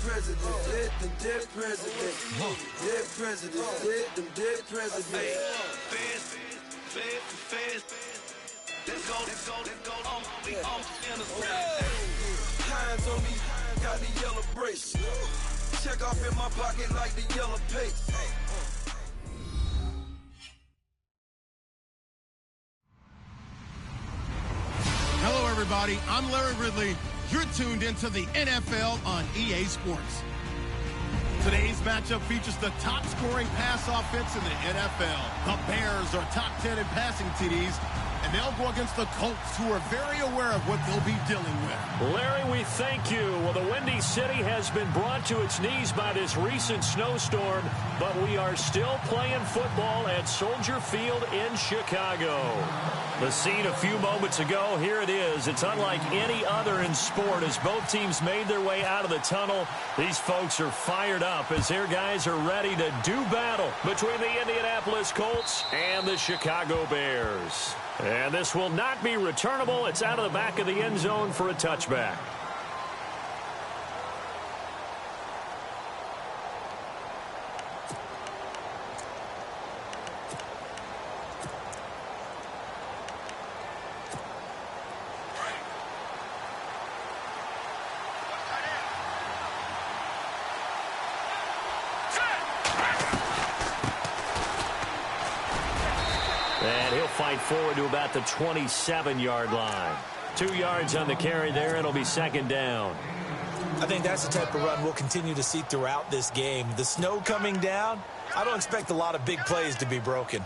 presidents, let them dead presidents. Dead presidents, let them dead presidents. Let's go. We all in the Hands on me, got the yellow brace. Check off in my pocket like the yellow paste. Hello, everybody. I'm Larry Ridley. You're tuned into the NFL on EA Sports. Today's matchup features the top-scoring pass offense in the NFL. The Bears are top 10 in passing TDs, and they'll go against the Colts, who are very aware of what they'll be dealing with. Larry, we thank you. Well, the Windy City has been brought to its knees by this recent snowstorm, but we are still playing football at Soldier Field in Chicago. The scene a few moments ago, here it is. It's unlike any other in sport as both teams made their way out of the tunnel. These folks are fired up as their guys are ready to do battle between the Indianapolis Colts and the Chicago Bears. And this will not be returnable. It's out of the back of the end zone for a touchback. And he'll fight forward to about the 27-yard line. 2 yards on the carry there. It'll be second down. I think that's the type of run we'll continue to see throughout this game. The snow coming down, I don't expect a lot of big plays to be broken.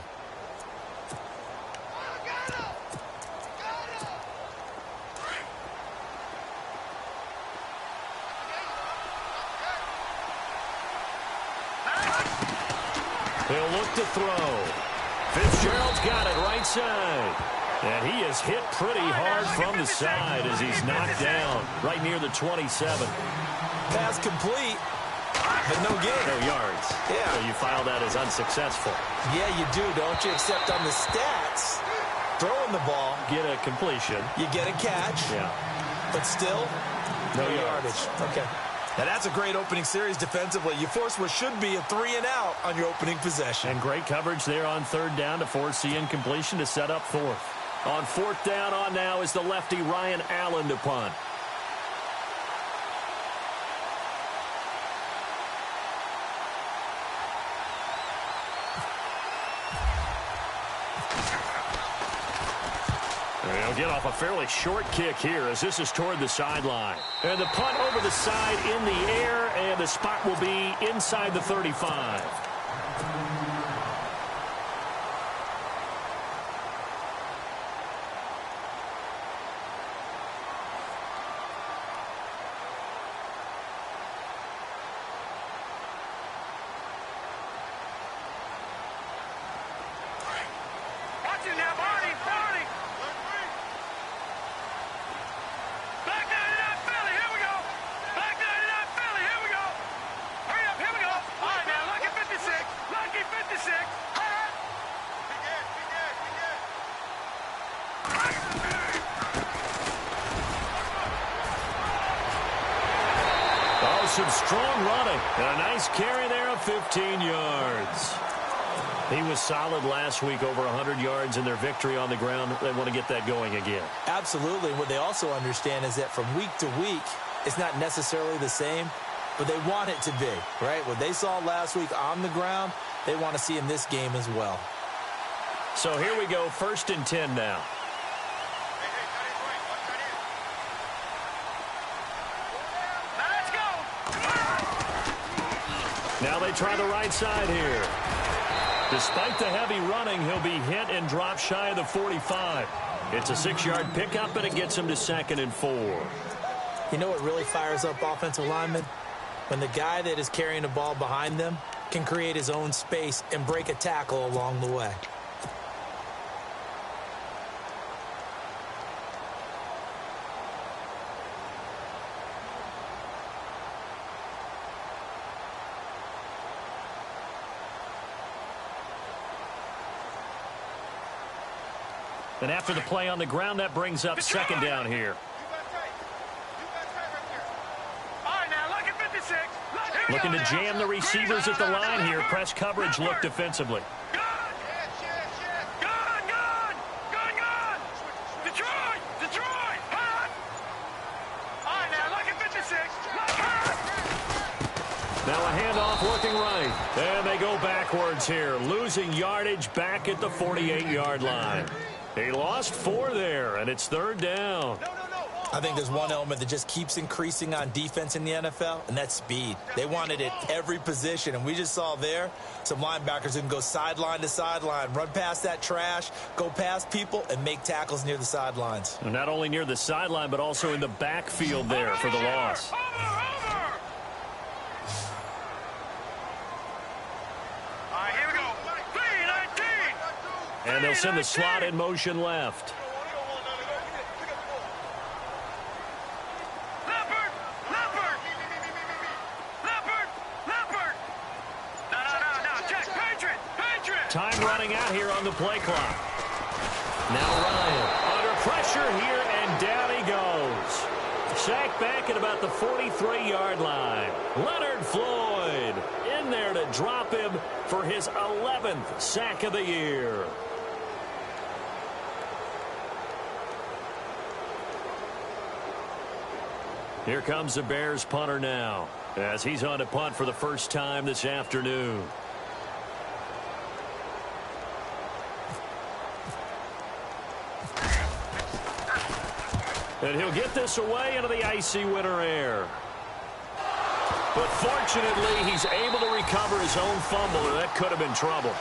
He'll look to throw. Fitzgerald's got it right side. And he is hit pretty hard from the side as he's knocked down right near the 27. Pass complete, but no gain. No yards. Yeah. So you file that as unsuccessful. Yeah, you do, don't you? Except on the stats, throwing the ball. Get a completion. You get a catch. Yeah. But still, no yardage. Okay. Now, that's a great opening series defensively. You force what should be a 3-and-out on your opening possession. And great coverage there on third down to force the incompletion to set up fourth. On fourth down on now is the lefty Ryan Allen to punt. They'll get off a fairly short kick here as this is toward the sideline. And the punt over the side in the air, and the spot will be inside the 35. Some strong running. And a nice carry there of 15 yards. He was solid last week, over 100 yards in their victory on the ground. They want to get that going again. Absolutely. What they also understand is that from week to week, it's not necessarily the same, but they want it to be, right? What they saw last week on the ground, they want to see in this game as well. So here we go, 1st and 10 now. Now they try the right side here. Despite the heavy running, he'll be hit and drop shy of the 45. It's a 6-yard pickup, and it gets him to 2nd and 4. You know what really fires up offensive linemen? When the guy that is carrying the ball behind them can create his own space and break a tackle along the way. And after the play on the ground, that brings up 2nd down here. All right, now look at 56. Looking to jam the receivers at the line here. Press coverage look defensively. Now a handoff looking right. And they go backwards here. Losing yardage back at the 48-yard line. He lost 4 there, and it's 3rd down. I think there's one element that just keeps increasing on defense in the NFL, and that's speed. They want it at every position, and we just saw there some linebackers who can go sideline to sideline, run past that trash, go past people, and make tackles near the sidelines. And not only near the sideline, but also in the backfield there for the loss. And they'll send the slot in motion left. Time running out here on the play clock. Now Ryan under pressure here, and down he goes. Sacked back at about the 43-yard line. Leonard Floyd in there to drop him for his 11th sack of the year. Here comes the Bears punter now, as he's on to punt for the first time this afternoon. And he'll get this away into the icy winter air. But fortunately, he's able to recover his own fumble, or that could have been trouble.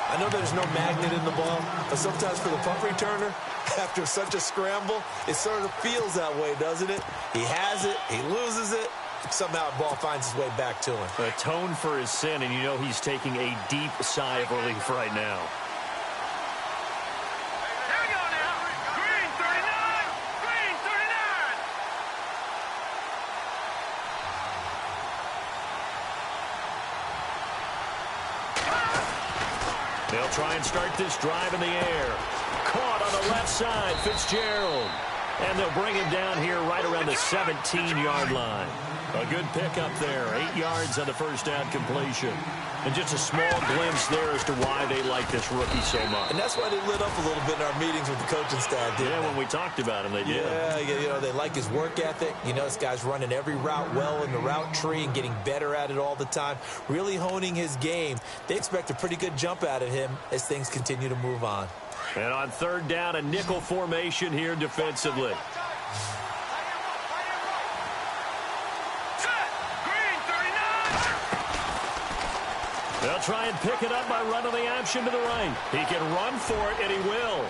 I know there's no magnet in the ball, but sometimes for the punt returner, after such a scramble, it sort of feels that way, doesn't it? He has it, he loses it, somehow the ball finds its way back to him. Atone for his sin, and you know he's taking a deep sigh of relief right now. They'll try and start this drive in the air. Caught on the left side, Fitzgerald. And they'll bring him down here right around the 17-yard line. A good pickup there. 8 yards on the first down completion. And just a small glimpse there as to why they like this rookie so much. And that's why they lit up a little bit in our meetings with the coaching staff, didn't Yeah, they? when we talked about him, they did. Yeah, you know, they like his work ethic. You know, this guy's running every route well in the route tree and getting better at it all the time, really honing his game. They expect a pretty good jump out of him as things continue to move on. And on 3rd down, a nickel formation here defensively. They'll try and pick it up by running the option to the right. He can run for it, and he will.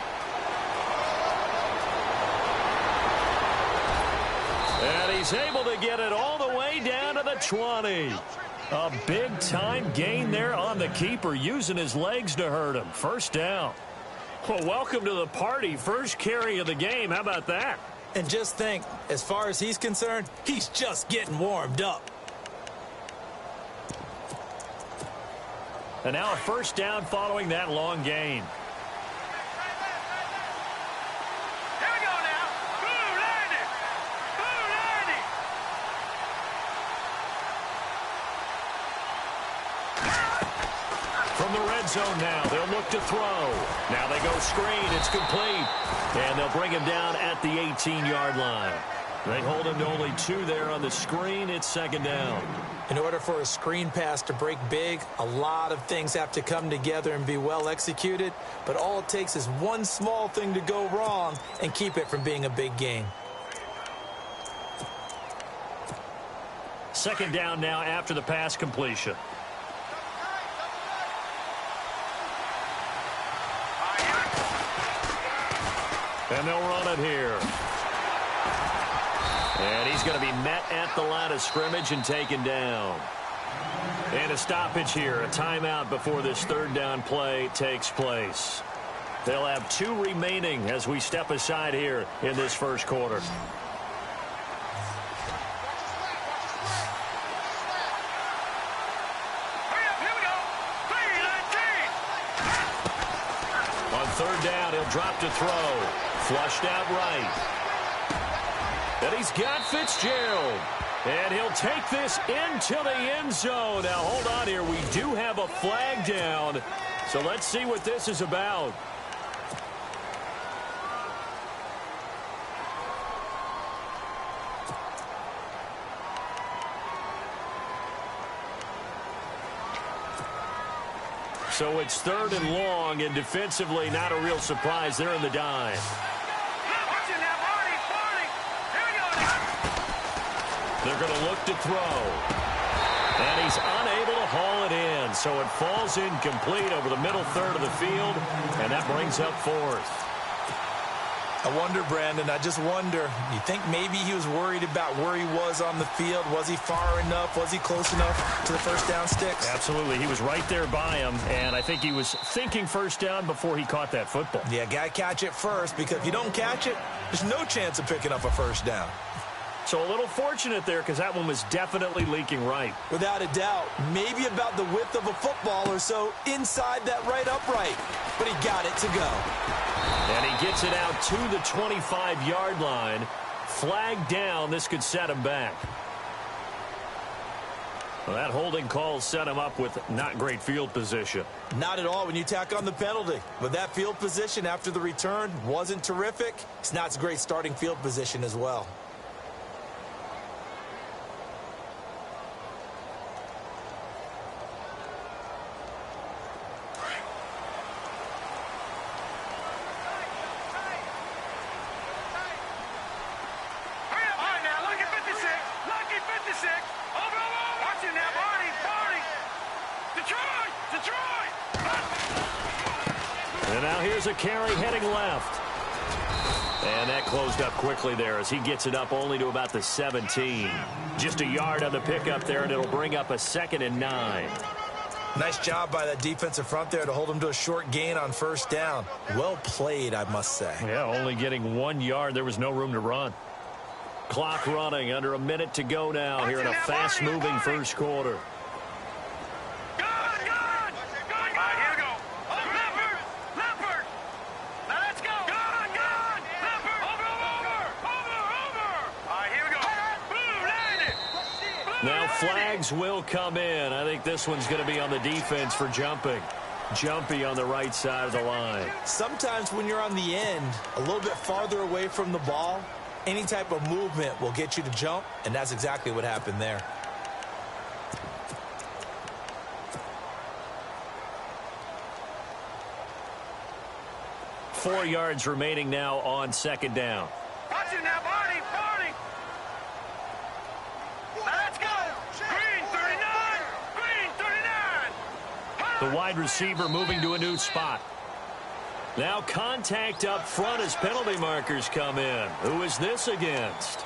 And he's able to get it all the way down to the 20. A big-time gain there on the keeper, using his legs to hurt him. First down. Well, welcome to the party. First carry of the game. How about that? And just think, as far as he's concerned, he's just getting warmed up. And now a first down following that long gain. Here we go now. Blue landing. Blue landing. From the red zone now, they'll look to throw. Now they go screen. It's complete. And they'll bring him down at the 18-yard line. They hold him to only 2 there on the screen. It's 2nd down. In order for a screen pass to break big, a lot of things have to come together and be well executed. But all it takes is one small thing to go wrong and keep it from being a big gain. 2nd down now after the pass completion. And they'll run it here. And he's going to be met at the line of scrimmage and taken down. And a stoppage here, a timeout before this 3rd down play takes place. They'll have 2 remaining as we step aside here in this first quarter. On 3rd down, he'll drop to throw. Flushed out right. And he's got Fitzgerald. And he'll take this into the end zone. Now, hold on here. We do have a flag down. So let's see what this is about. So it's 3rd and long, and defensively, not a real surprise. They're in the dime. They're going to look to throw. And he's unable to haul it in. So it falls incomplete over the middle third of the field, and that brings up 4th. I wonder, Brandon, I just wonder, you think maybe he was worried about where he was on the field? Was he far enough? Was he close enough to the first down sticks? Absolutely. He was right there by him, and I think he was thinking first down before he caught that football. Yeah, got to catch it first, because if you don't catch it, there's no chance of picking up a first down. So a little fortunate there, because that one was definitely leaking right. Without a doubt, maybe about the width of a football or so inside that right upright, but he got it to go. And he gets it out to the 25-yard line. Flag down. This could set him back. Well, that holding call set him up with not great field position. Not at all when you tack on the penalty. But that field position after the return wasn't terrific. It's not a great starting field position as well. And now here's a carry heading left. And that closed up quickly there as he gets it up only to about the 17. Just a yard on the pickup there, and it'll bring up a 2nd and 9. Nice job by that defensive front there to hold him to a short gain on first down. Well played, I must say. Yeah, only getting 1 yard. There was no room to run. Clock running, under a minute to go now here in a fast-moving first quarter. Now flags will come in. I think this one's going to be on the defense for jumping. Jumpy on the right side of the line. Sometimes when you're on the end, a little bit farther away from the ball, any type of movement will get you to jump, and that's exactly what happened there. Four yards remaining now on 2nd down. Watch it now, Barney. Let's go. Green 39. Green 39. The wide receiver moving to a new spot. Now contact up front as penalty markers come in. Who is this against?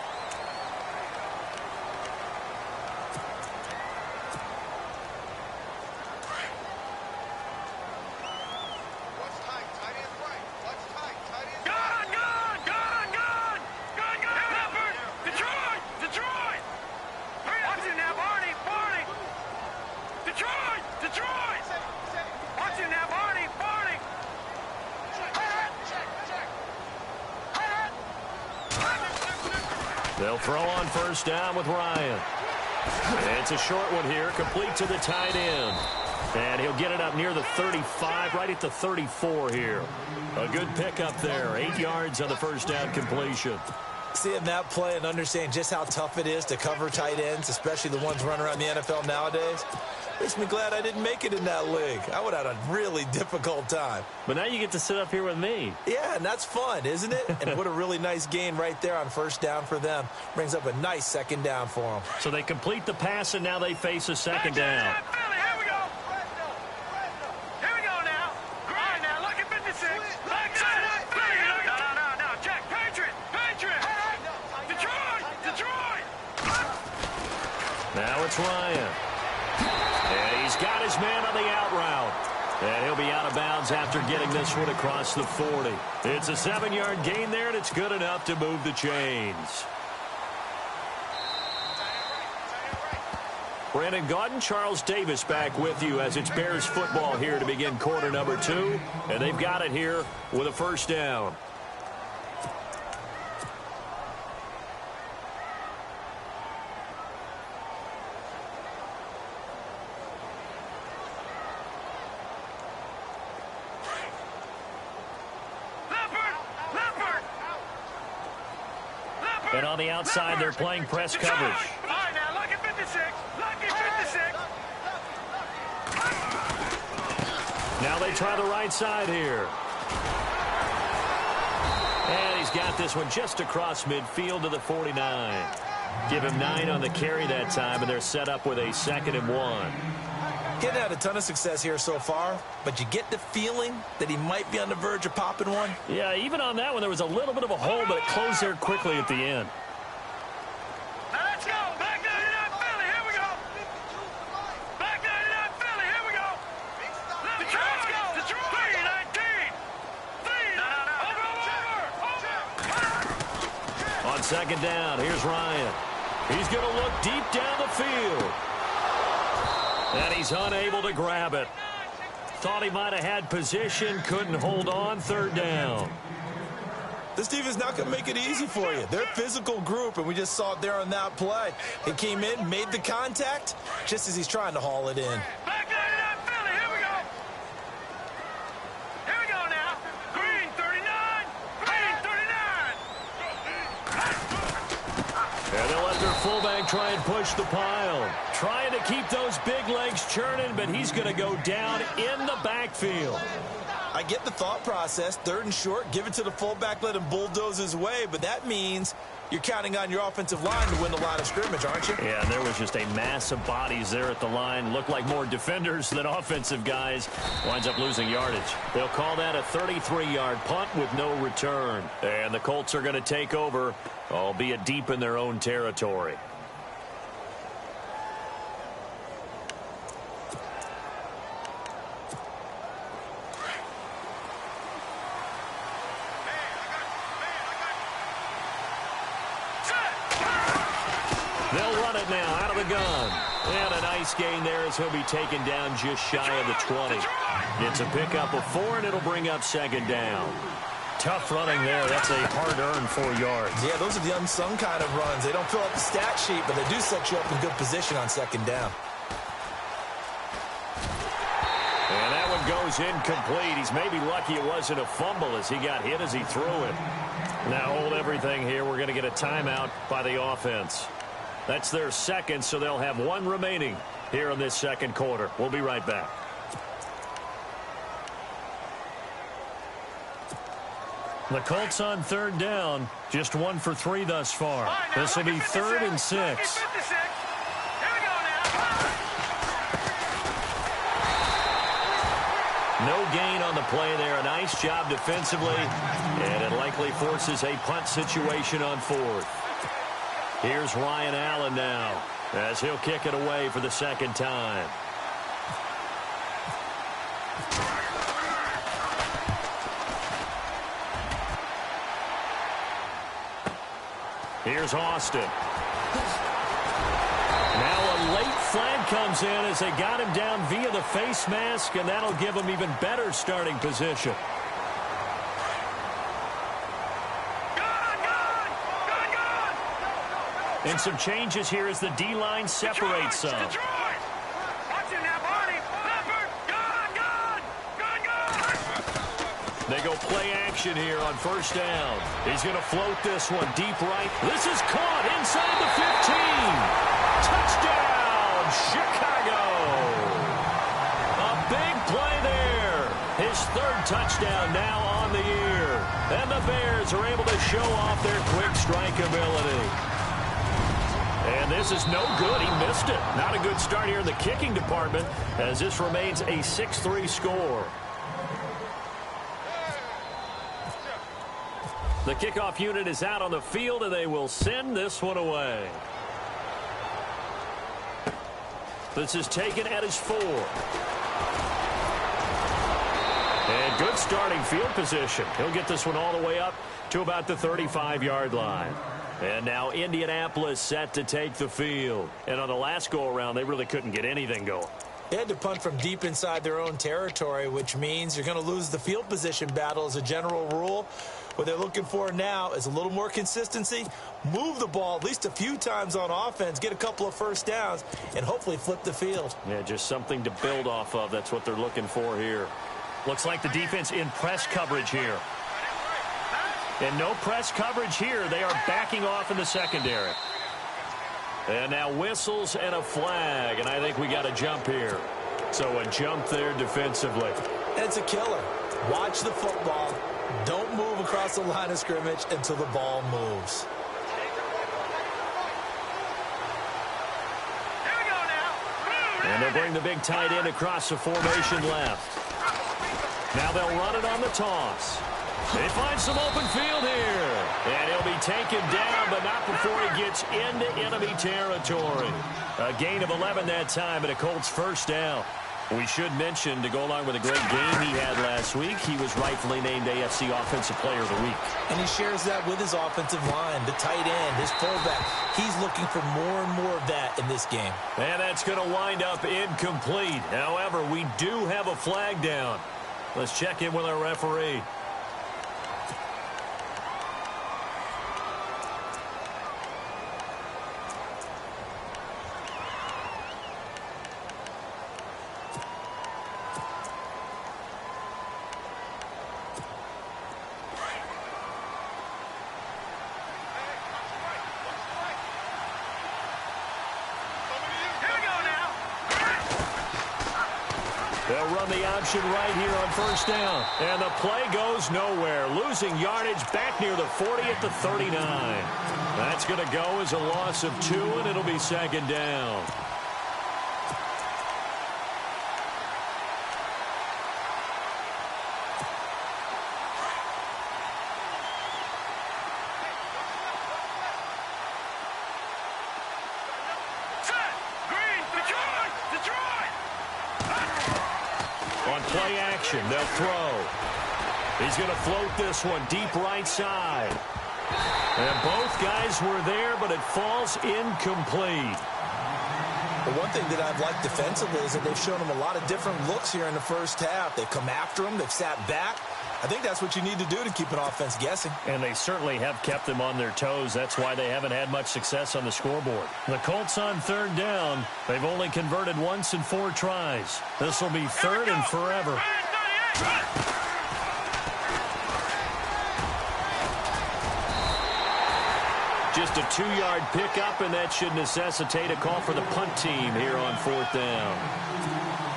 They'll throw on first down with Ryan. It's a short one here, complete to the tight end. And he'll get it up near the 35, right at the 34 here. A good pickup there, 8 yards on the first down completion. Seeing that play and understanding just how tough it is to cover tight ends, especially the ones running around the NFL nowadays, makes me glad I didn't make it in that league. I would have had a really difficult time. But now you get to sit up here with me. Yeah, and that's fun, isn't it? And what a really nice gain right there on first down for them. Brings up a nice 2nd down for them. So they complete the pass, and now they face a 2nd down. Now it's Ryan. And he's got his man on the out route. And he'll be out of bounds after getting this one across the 40. It's a 7-yard gain there, and it's good enough to move the chains. Brandon Gaudin, Charles Davis back with you as it's Bears football here to begin quarter number 2. And they've got it here with a first down. On the outside, they're playing press coverage. All right, now, lucky 56. Lucky 56. Now they try the right side here. And he's got this one just across midfield to the 49. Give him 9 on the carry that time, and they're set up with a 2nd and 1. Getting had a ton of success here so far, but you get the feeling that he might be on the verge of popping one. Yeah, even on that one, there was a little bit of a hole, but it closed there quickly at the end. Now let's go. Back 99 Philly. Here we go. Back 99 Philly. Here we go. Let's go. Detroit. 319. 3. Over. On 2nd down, here's Ryan. He's going to look deep down the field. And he's unable to grab it. Thought he might have had position, couldn't hold on. 3rd down. This defense not going to make it easy for you. They're a physical group, and we just saw it there on that play. He came in, made the contact, just as he's trying to haul it in. Back 99 Philly. Here we go. Here we go now. Green 39. Green 39. And they'll let their fullback try and push the pile. Trying to keep those big legs churning, but he's going to go down in the backfield. I get the thought process. 3rd and short, give it to the fullback, let him bulldoze his way, but that means you're counting on your offensive line to win the line of scrimmage, aren't you? Yeah, there was just a mass of bodies there at the line. Looked like more defenders than offensive guys. Winds up losing yardage. They'll call that a 33-yard punt with no return. And the Colts are going to take over, albeit deep in their own territory. They'll run it now out of the gun. And a nice gain there as he'll be taken down just shy of the 20. It's a pickup of 4, and it'll bring up 2nd down. Tough running there. That's a hard-earned 4 yards. Yeah, those are the unsung kind of runs. They don't fill up the stat sheet, but they do set you up in good position on 2nd down. And that one goes incomplete. He's maybe lucky it wasn't a fumble as he got hit as he threw it. Now hold everything here. We're going to get a timeout by the offense. That's their 2nd, so they'll have 1 remaining here in this 2nd quarter. We'll be right back. The Colts on 3rd down, just 1 for 3 thus far. This will be 3rd and 6. Here we go now. No gain on the play there. A nice job defensively, and it likely forces a punt situation on 4th. Here's Ryan Allen now as he'll kick it away for the 2nd time. Here's Austin. Now a late flag comes in as they got him down via the face mask, and that'll give him even better starting position. And some changes here as the D-line separates some. Watch it now, Barney. Leopard. Gun. They go play action here on 1st down. He's going to float this one deep right. This is caught inside the 15. Touchdown, Chicago. A big play there. His 3rd touchdown now on the year. And the Bears are able to show off their quick strike ability. And this is no good. He missed it. Not a good start here in the kicking department as this remains a 6-3 score. The kickoff unit is out on the field, and they will send this one away. This is taken at his 4. And good starting field position. He'll get this one all the way up to about the 35-yard line. And now Indianapolis set to take the field. And on the last go-around, they really couldn't get anything going. They had to punt from deep inside their own territory, which means you're going to lose the field position battle as a general rule. What they're looking for now is a little more consistency, move the ball at least a few times on offense, get a couple of 1st downs, and hopefully flip the field. Yeah, just something to build off of. That's what they're looking for here. Looks like the defense in press coverage here. And no press coverage here. They are backing off in the secondary. And now whistles and a flag, and I think we got a jump here. So a jump there defensively. And it's a killer. Watch the football. Don't move across the line of scrimmage until the ball moves. Here we go now. And they'll bring the big tight end across the formation left. Now they'll run it on the toss. They find some open field here. And he'll be taken down, but not before he gets into enemy territory. A gain of 11 that time, and a Colts first down. We should mention, to go along with a great game he had last week, he was rightfully named AFC Offensive Player of the Week. And he shares that with his offensive line, the tight end, his fullback. He's looking for more and more of that in this game. And that's going to wind up incomplete. However, we do have a flag down. Let's check in with our referee. They'll run the option right here on first down. And the play goes nowhere. Losing yardage back near the 40 at the 39. That's going to go as a loss of 2, and it'll be second down. On play action, they'll throw. He's going to float this one deep right side. And both guys were there, but it falls incomplete. The one thing that I've liked defensively is that they've shown him a lot of different looks here in the first half. They've come after him. They've sat back. I think that's what you need to do to keep an offense guessing. And they certainly have kept them on their toes. That's why they haven't had much success on the scoreboard. The Colts on third down. They've only converted once in 4 tries. This will be third and forever. Just a 2-yard pickup, and that should necessitate a call for the punt team here on fourth down.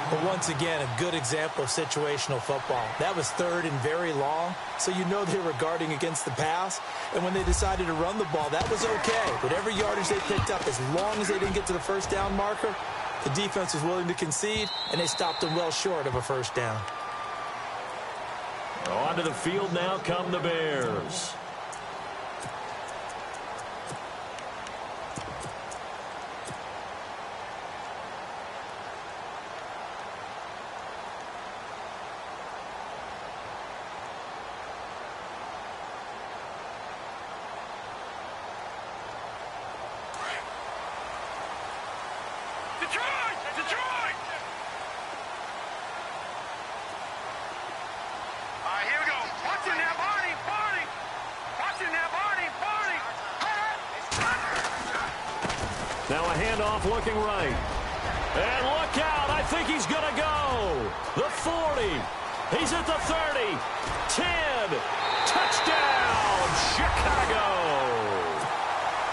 But once again, a good example of situational football. That was third and very long, so you know they were guarding against the pass. And when they decided to run the ball, that was okay. Whatever yardage they picked up, as long as they didn't get to the first down marker, the defense was willing to concede, and they stopped them well short of a first down. Onto the field now come the Bears. Now a handoff looking right. And look out. I think he's going to go. The 40. He's at the 30. 10. Touchdown, Chicago.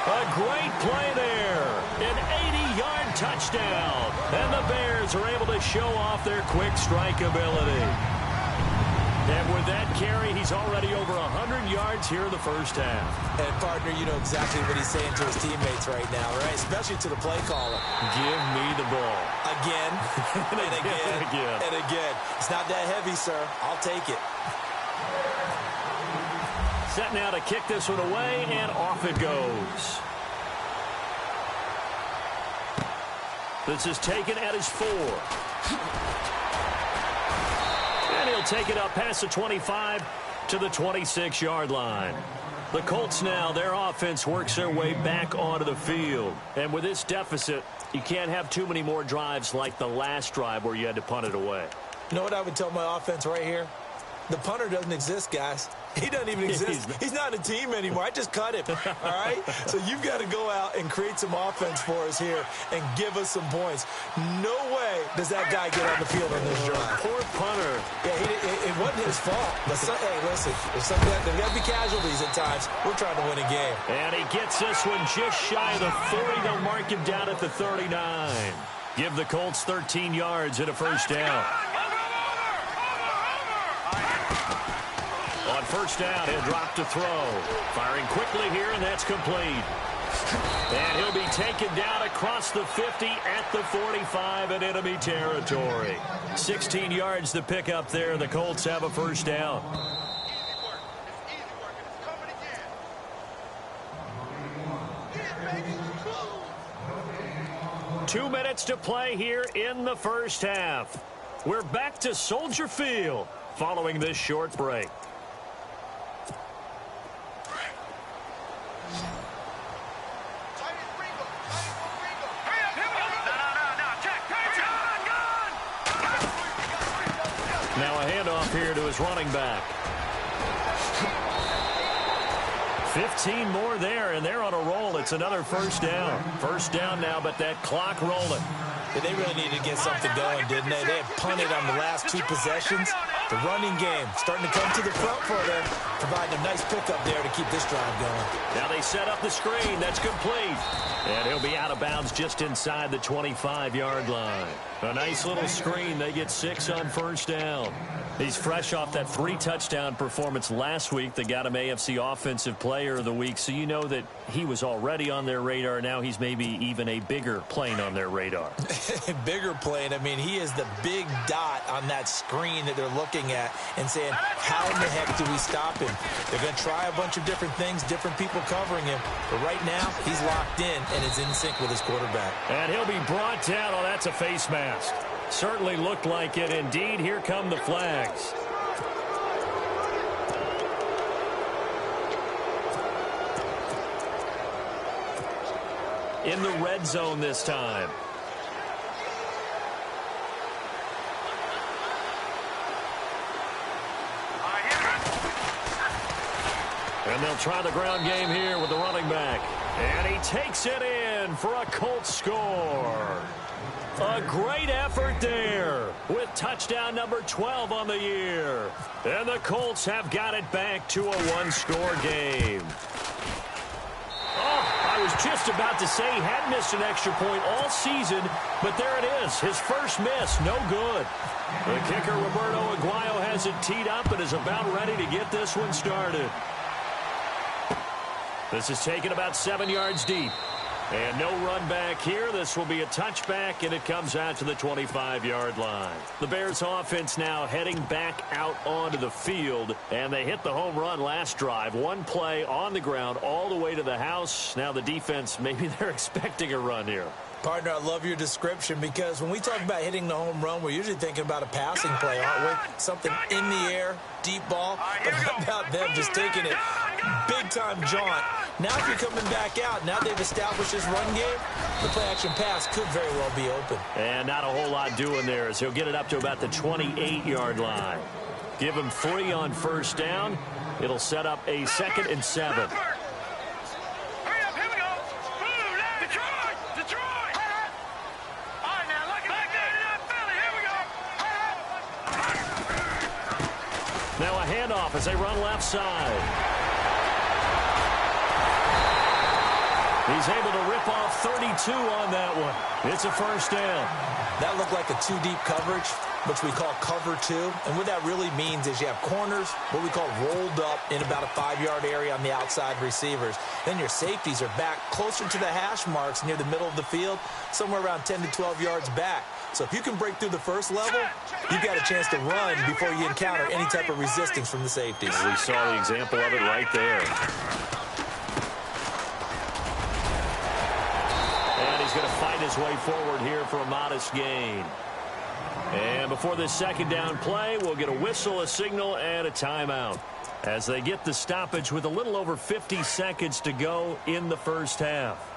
A great play there. An 80-yard touchdown. And the Bears are able to show off their quick strike ability. And with that carry, he's already over 100 yards here in the first half. And, partner, you know exactly what he's saying to his teammates right now, right? Especially to the play caller. Give me the ball. Again, and again, and again. It's not that heavy, sir. I'll take it. Set now to kick this one away, and off it goes. This is taken at his 4. And he'll take it up past the 25 to the 26-yard line. The Colts now, their offense works their way back onto the field. And with this deficit, you can't have too many more drives like the last drive where you had to punt it away. You know what I would tell my offense right here? The punter doesn't exist, guys. He doesn't even exist. He's not in a team anymore. I just cut him, all right? So you've got to go out and create some offense for us here and give us some points. No way does that guy get on the field on this drive. Poor punter. Yeah, it wasn't his fault. But hey, listen, there's got to be casualties at times. We're trying to win a game. And he gets this one just shy of the 40. They'll mark him down at the 39. Give the Colts 13 yards and a first down. On first down, he'll drop to throw. Firing quickly here, and that's complete. And he'll be taken down across the 50 at the 45 in enemy territory. 16 yards to pick up there. The Colts have a first down. 2 minutes to play here in the first half. We're back to Soldier Field following this short break. Now a handoff here to his running back. 15 more there, and they're on a roll. It's another first down. First down now, but that clock rolling. Yeah, they really needed to get something going, didn't they? They had punted on the last 2 possessions. The running game starting to come to the front for them, providing a nice pickup there to keep this drive going. Now they set up the screen. That's complete. And he'll be out of bounds just inside the 25-yard line. A nice little screen. They get 6 on first down. He's fresh off that 3-touchdown performance last week that got him AFC Offensive Player of the Week, so you know that he was already on their radar. Now he's maybe even a bigger plane on their radar. Bigger plane. I mean, he is the big dot on that screen that they're looking at and saying, how in the heck do we stop him? They're going to try a bunch of different things, different people covering him, but right now he's locked in and is in sync with his quarterback. And he'll be brought down. Oh, that's a face mask. Certainly looked like it. Indeed, here come the flags. In the red zone this time. And they'll try the ground game here with the running back. And he takes it in for a Colts score. A great effort there with touchdown number 12 on the year. And the Colts have got it back to a 1-score game. Oh, I was just about to say he had missed an extra point all season, but there it is. His first miss, no good. The kicker, Roberto Aguayo, has it teed up and is about ready to get this one started. This is taken about 7 yards deep. And no run back here. This will be a touchback, and it comes out to the 25-yard line. The Bears offense now heading back out onto the field, and they hit the home run last drive. One play on the ground all the way to the house. Now the defense, maybe they're expecting a run here. Partner, I love your description because when we talk about hitting the home run, we're usually thinking about a passing play, aren't we? Something in the air, deep ball. But how about them just taking it big-time jaunt? Now if you're coming back out, now they've established this run game, the play-action pass could very well be open. And not a whole lot doing there as he'll get it up to about the 28-yard line. Give him 3 on first down. It'll set up a 2nd and 7. Now a handoff as they run left side. He's able to rip off 32 on that one. It's a first down. That looked like a 2-deep coverage, which we call cover 2. And what that really means is you have corners, what we call rolled up in about a 5-yard area on the outside receivers. Then your safeties are back closer to the hash marks near the middle of the field, somewhere around 10 to 12 yards back. So if you can break through the first level, you've got a chance to run before you encounter any type of resistance from the safeties. We saw the example of it right there. And he's going to fight his way forward here for a modest gain. And before this second down play, we'll get a whistle, a signal, and a timeout as they get the stoppage with a little over 50 seconds to go in the first half.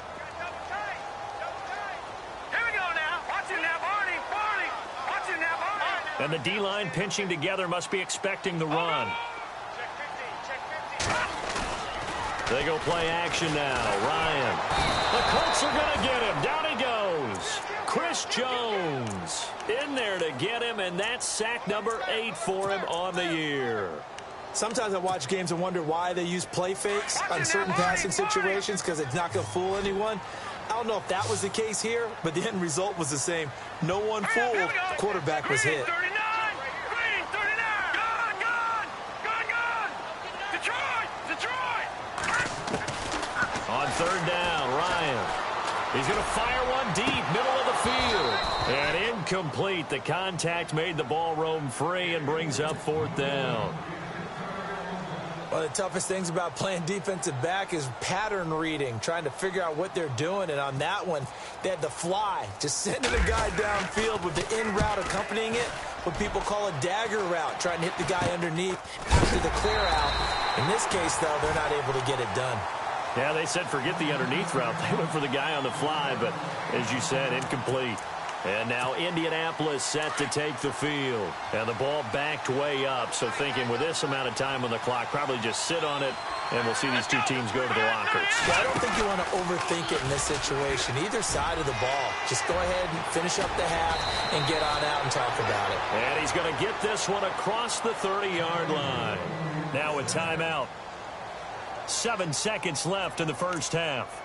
And the D-line pinching together must be expecting the run. They go play action now. Ryan. The Colts are going to get him. Down he goes. Chris Jones in there to get him, and that's sack number 8 for him on the year. Sometimes I watch games and wonder why they use play fakes on certain passing situations, because it's not going to fool anyone. I don't know if that was the case here, but the end result was the same. No one fooled. The quarterback was hit. On third down, Ryan. He's going to fire one deep, middle of the field. And incomplete. The contact made the ball roam free and brings up fourth down. One of the toughest things about playing defensive back is pattern reading, trying to figure out what they're doing. And on that one, they had the fly, just sending a guy downfield with the in route accompanying it, what people call a dagger route, trying to hit the guy underneath after the clear out. In this case, though, they're not able to get it done. Yeah, they said forget the underneath route. They went for the guy on the fly, but as you said, incomplete. And now Indianapolis set to take the field. And the ball backed way up, so thinking with this amount of time on the clock, probably just sit on it, and we'll see these two teams go to the lockers. Well, I don't think you want to overthink it in this situation. Either side of the ball. Just go ahead and finish up the half and get on out and talk about it. And he's going to get this one across the 30-yard line. Now a timeout. 7 seconds left in the first half.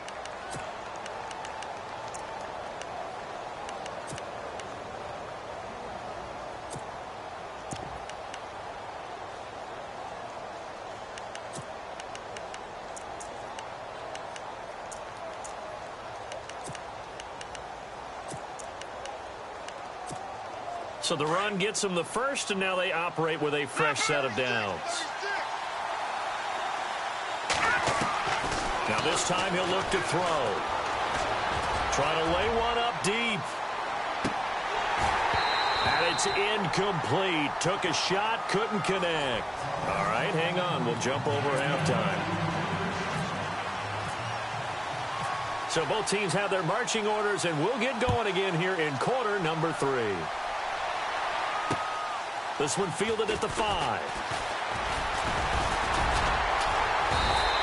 So the run gets them the first, and now they operate with a fresh set of downs. Now this time he'll look to throw. Trying to lay one up deep. And it's incomplete. Took a shot, couldn't connect. All right, hang on. We'll jump over halftime. So both teams have their marching orders, and we'll get going again here in quarter number 3. This one fielded at the 5.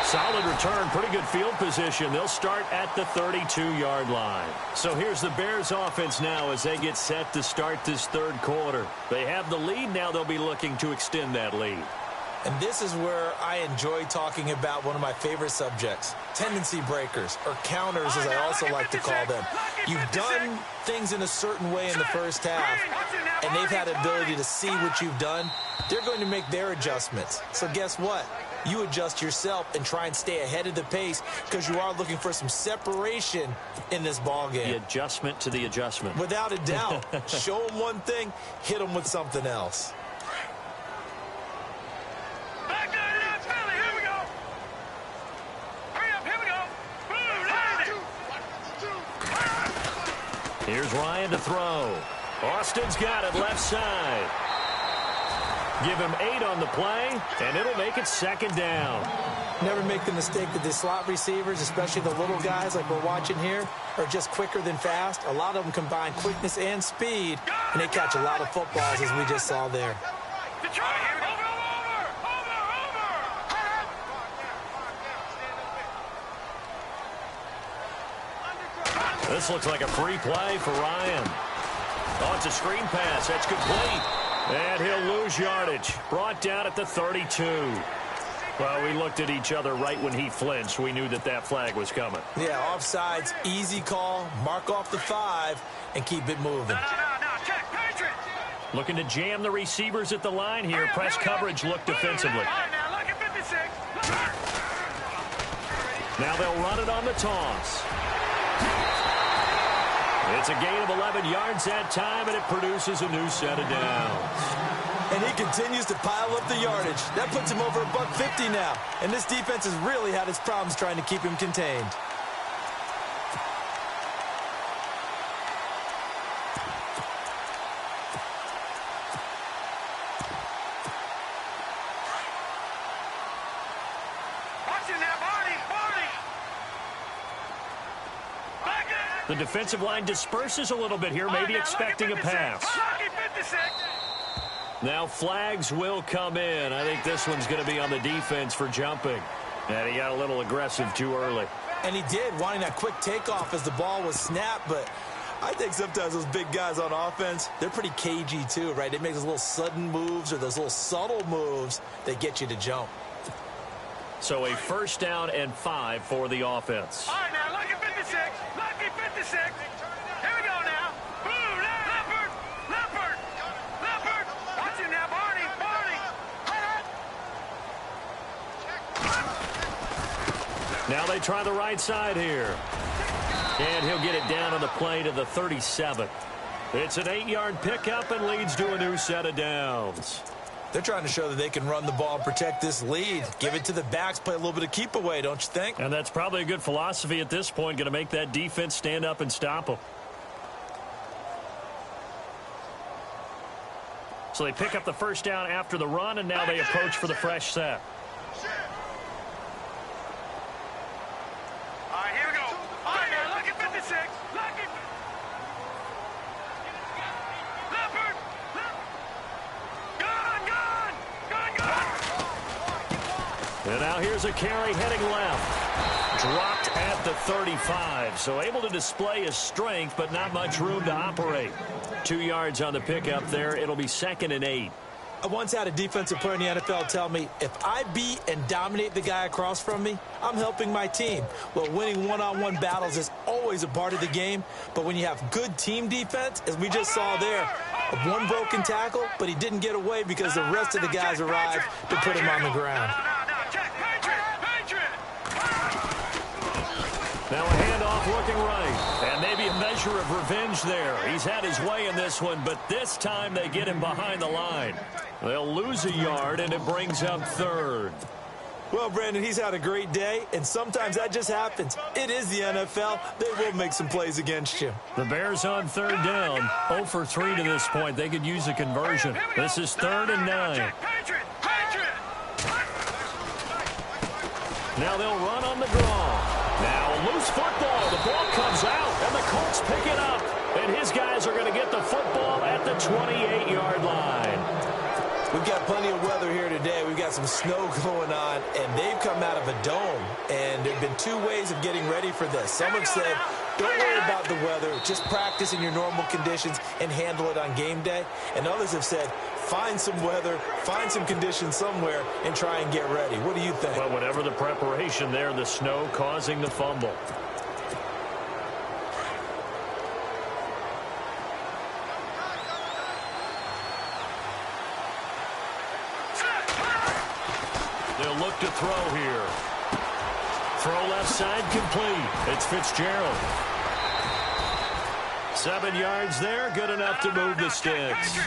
Solid return, pretty good field position. They'll start at the 32-yard line. So here's the Bears offense now as they get set to start this third quarter. They have the lead. Now they'll be looking to extend that lead. And this is where I enjoy talking about one of my favorite subjects, tendency breakers, or counters as I also like to call them. You've done things in a certain way in the first half, and they've had the ability to see what you've done. They're going to make their adjustments. So guess what? You adjust yourself and try and stay ahead of the pace because you are looking for some separation in this ball game. The adjustment to the adjustment. Without a doubt. Show them one thing, hit them with something else. Here's Ryan to throw. Austin's got it left side. Give him 8 on the play, and it'll make it second down. Never make the mistake that the slot receivers, especially the little guys like we're watching here, are just quicker than fast. A lot of them combine quickness and speed, and they catch a lot of footballs, as we just saw there. This looks like a free play for Ryan. Oh, it's a screen pass. That's complete. And he'll lose yardage. Brought down at the 32. Well, we looked at each other right when he flinched. We knew that that flag was coming. Yeah, offsides, easy call. Mark off the 5 and keep it moving. Looking to jam the receivers at the line here. Press coverage look defensively. Now they'll run it on the toss. It's a gain of 11 yards that time, and it produces a new set of downs. And he continues to pile up the yardage. That puts him over $150 now. And this defense has really had its problems trying to keep him contained. The defensive line disperses a little bit here, maybe expecting a pass. Now flags will come in. I think this one's going to be on the defense for jumping. And he got a little aggressive too early. And he did, wanting that quick takeoff as the ball was snapped. But I think sometimes those big guys on offense, they're pretty cagey too, right? They make those little sudden moves or those little subtle moves that get you to jump. So a first down and 5 for the offense. All right, now, lucky 56. Lucky 56. Here we go now. Boom, Leopard. Leopard. Leopard. Watch him now, Barney. Barney. Now they try the right side here. And he'll get it down on the play to the 37. It's an 8-yard pickup and leads to a new set of downs. They're trying to show that they can run the ball and protect this lead. Give it to the backs, play a little bit of keep away, don't you think? And that's probably a good philosophy at this point, going to make that defense stand up and stop them. So they pick up the first down after the run, and now they approach for the fresh set. All right, here we go. All right, now, lucky 56. Lucky. Leopard. And now here's a carry heading left. Dropped at the 35. So able to display his strength, but not much room to operate. 2 yards on the pickup there. It'll be 2nd and 8. I once had a defensive player in the NFL tell me, if I beat and dominate the guy across from me, I'm helping my team. Well, winning one-on-one battles is always a part of the game, but when you have good team defense, as we just saw there, one broken tackle, but he didn't get away because the rest of the guys arrived to put him on the ground. Now a handoff looking right. And maybe a measure of revenge there. He's had his way in this one, but this time they get him behind the line. They'll lose a yard, and it brings up 3rd. Well, Brandon, he's had a great day, and sometimes that just happens. It is the NFL. They will make some plays against you. The Bears on 3rd down. 0 for 3 to this point. They could use a conversion. This is 3rd and 9. Now they'll run on the draw. Now a loose football. The ball comes out, and the Colts pick it up. And his guys are going to get the football at the 28-yard line. We've got plenty of weather here today. We've got some snow going on, and they've come out of a dome. And there have been 2 ways of getting ready for this. Some have said, don't worry about the weather. Just practice in your normal conditions and handle it on game day. And others have said, find some weather, find some conditions somewhere, and try and get ready. What do you think? Well, whatever the preparation there, the snow causing the fumble. They'll look to throw here. Throw left side complete. It's Fitzgerald. 7 yards there, good enough to move the sticks.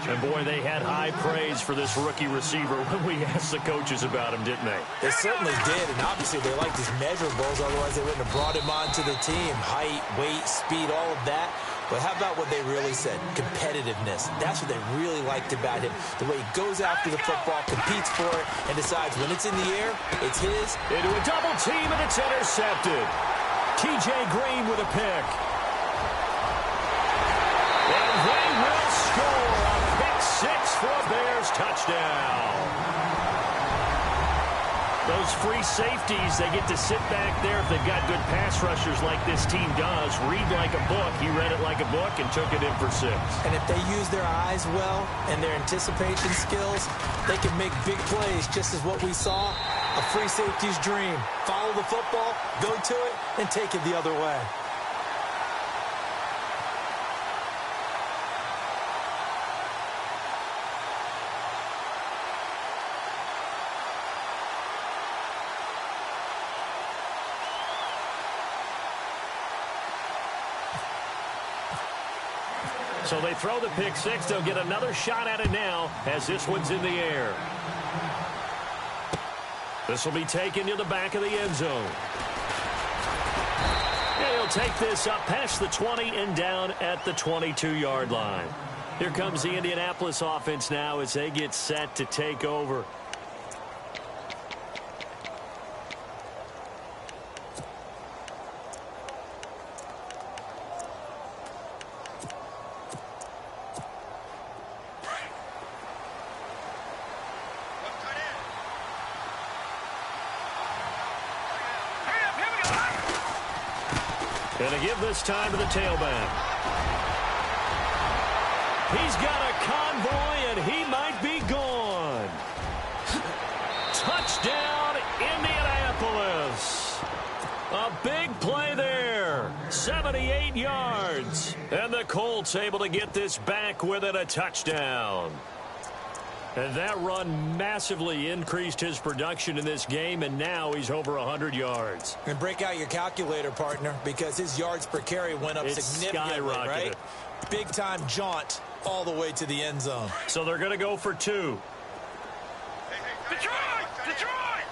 And, boy, they had high praise for this rookie receiver when we asked the coaches about him, didn't they? They certainly did, and obviously they liked his measurables, otherwise they wouldn't have brought him onto the team. Height, weight, speed, all of that. But how about what they really said? Competitiveness. That's what they really liked about him. The way he goes after the football, competes for it, and decides when it's in the air, it's his. Into a double team, and it's intercepted. T.J. Green with a pick. And they will score a pick 6 for a Bears touchdown. Those free safeties, they get to sit back there if they've got good pass rushers like this team does. Read like a book. He read it like a book and took it in for 6. And if they use their eyes well and their anticipation skills, they can make big plays, just as what we saw. A free safety's dream. Follow the football, go to it, and take it the other way. So they throw the pick 6. They'll get another shot at it now as this one's in the air. This will be taken to the back of the end zone. And he'll take this up past the 20 and down at the 22-yard line. Here comes the Indianapolis offense now as they get set to take over. And to give this time to the tailback. He's got a convoy, and he might be gone. Touchdown, Indianapolis. A big play there. 78 yards. And the Colts able to get this back within a touchdown. And that run massively increased his production in this game, and now he's over 100 yards. And break out your calculator, partner, because his yards per carry went up significantly, right? Big-time jaunt all the way to the end zone. So they're going to go for 2. Detroit! Detroit!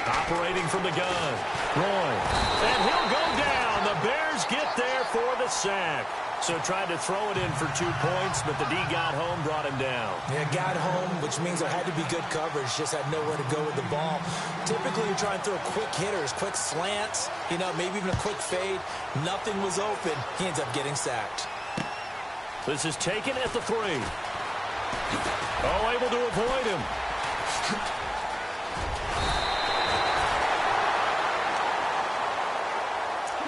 Operating from the gun. Roy. And he'll go down. The Bears get there for the sack. So tried to throw it in for 2 points, but the D got home, brought him down. Yeah, got home, which means there had to be good coverage. Just had nowhere to go with the ball. Typically, you're trying to throw quick hitters, quick slants, maybe even a quick fade. Nothing was open. He ends up getting sacked. This is taken at the 3. Oh, able to avoid him.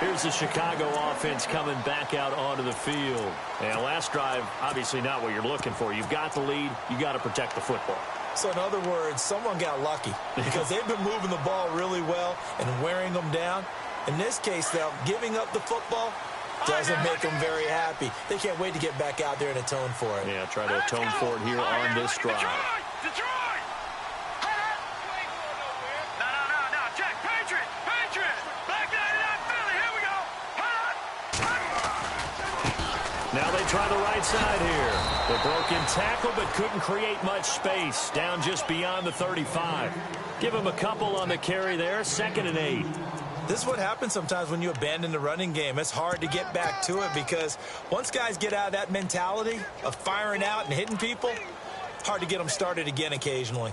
Here's the Chicago offense coming back out onto the field. And last drive, obviously not what you're looking for. You've got the lead. You got to protect the football. So in other words, someone got lucky because they've been moving the ball really well and wearing them down. In this case, though, giving up the football doesn't make them very happy. They can't wait to get back out there and atone for it. Yeah, try to atone for it here on this drive. Detroit! No, check. Patriot! Back 99 Philly, here we go! Now they try the right side here. The broken tackle, but couldn't create much space. Down just beyond the 35. Give him a couple on the carry there. 2nd and 8. This is what happens sometimes when you abandon the running game. It's hard to get back to it because once guys get out of that mentality of firing out and hitting people, hard to get them started again occasionally.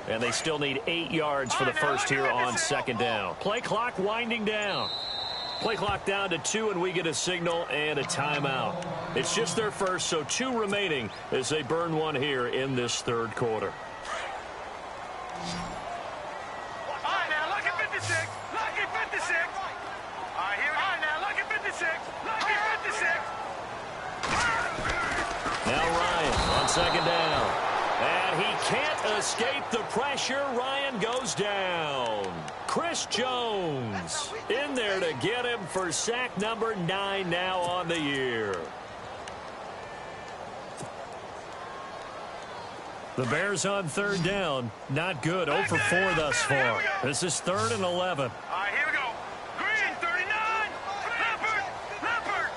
And they still need 8 yards for the first here on 2nd down. Play clock winding down. Play clock down to 2, and we get a signal and a timeout. It's just their first, so 2 remaining as they burn one here in this 3rd quarter. All right, now, lucky 56. Lucky 56. All right, here we go. All right, now, lucky 56. Lucky 56. Now Ryan on 2nd down. And he can't escape the pressure. Ryan goes down. Chris Jones in there to get him for sack number 9 now on the year. The Bears on 3rd down. Not good. 0 for 4 thus far. This is 3rd and 11. All right, here we go. Green, 39. Leopard.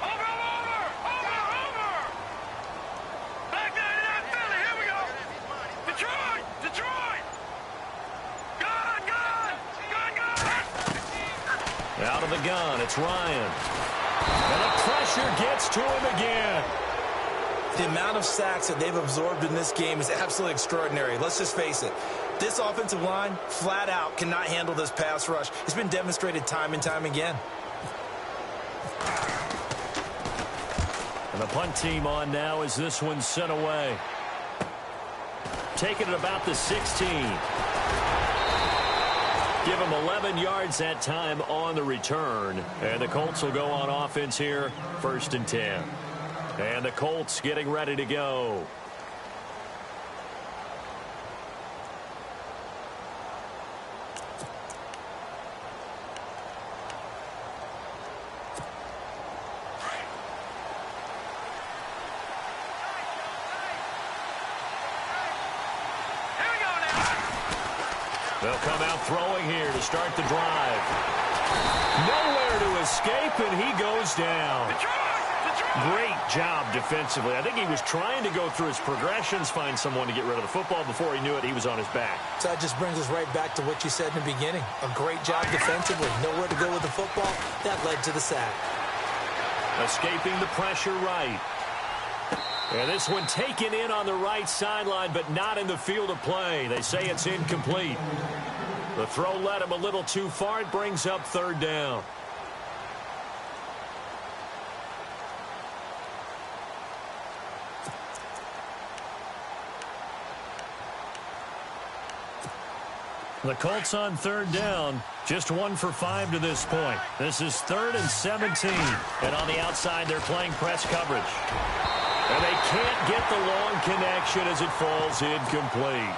Over. Back 99 Philly, here we go. Detroit. Gun. Out of the gun, it's Ryan. And the pressure gets to him again. The amount of sacks that they've absorbed in this game is absolutely extraordinary. Let's just face it. This offensive line, flat out, cannot handle this pass rush. It's been demonstrated time and time again. And the punt team on now as this one's sent away. Taking it about the 16. Give him 11 yards that time on the return. And the Colts will go on offense here, 1st and 10. And the Colts getting ready to go. They'll come out throwing here to start the drive. Nowhere to escape, and he goes down. Great job defensively. I think he was trying to go through his progressions, find someone to get rid of the football. Before he knew it, he was on his back. So that just brings us right back to what you said in the beginning. A great job defensively. Nowhere to go with the football. That led to the sack. Escaping the pressure right. And this one taken in on the right sideline, but not in the field of play. They say it's incomplete. The throw led him a little too far. It brings up third down. The Colts on third down, just 1 for 5 to this point. This is 3rd and 17. And on the outside, they're playing press coverage. And they can't get the long connection as it falls incomplete.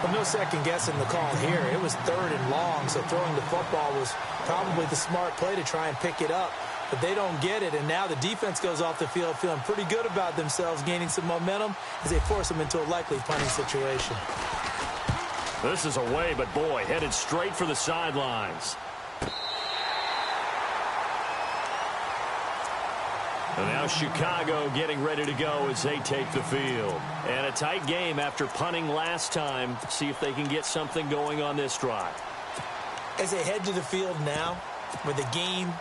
Well, no second guessing the call here. It was 3rd and long, so throwing the football was probably the smart play to try and pick it up. But they don't get it, and now the defense goes off the field feeling pretty good about themselves, gaining some momentum as they force them into a likely punting situation. This is away, but boy, headed straight for the sidelines. And now Chicago getting ready to go as they take the field. And a tight game after punting last time. See if they can get something going on this drive. As they head to the field now, with the game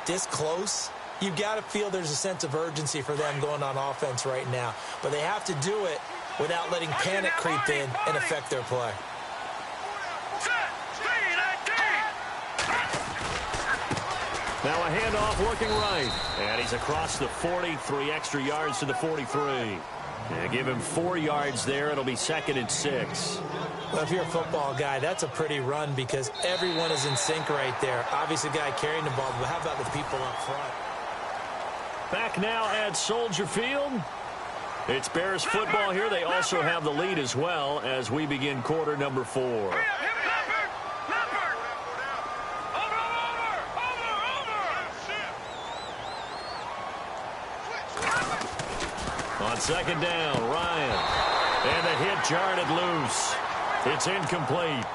this close, you've got to feel there's a sense of urgency for them going on offense right now. But they have to do it without letting panic creep in and affect their play. Now a handoff looking right. And he's across the 40, 3 extra yards to the 43. And give him 4 yards there. It'll be 2nd and 6. Well, if you're a football guy, that's a pretty run because everyone is in sync right there. Obviously, the guy carrying the ball, but how about the people up front? Back now at Soldier Field. It's Bears football here. They also have the lead as well as we begin quarter number 4. On second down, Ryan. And the hit jarred it loose. It's incomplete.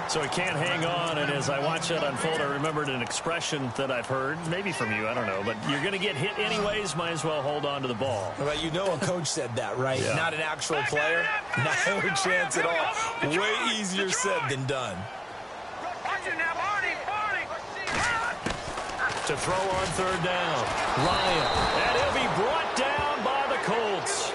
So he can't hang on, and as I watch that unfold, I remembered an expression that I've heard, maybe from you, I don't know, but you're going to get hit anyways, might as well hold on to the ball. Well, you know a coach said that, right? Yeah. Not an actual player. No chance at all. Way easier said than done. To throw on third down, Ryan. And he'll be brought down by the Colts.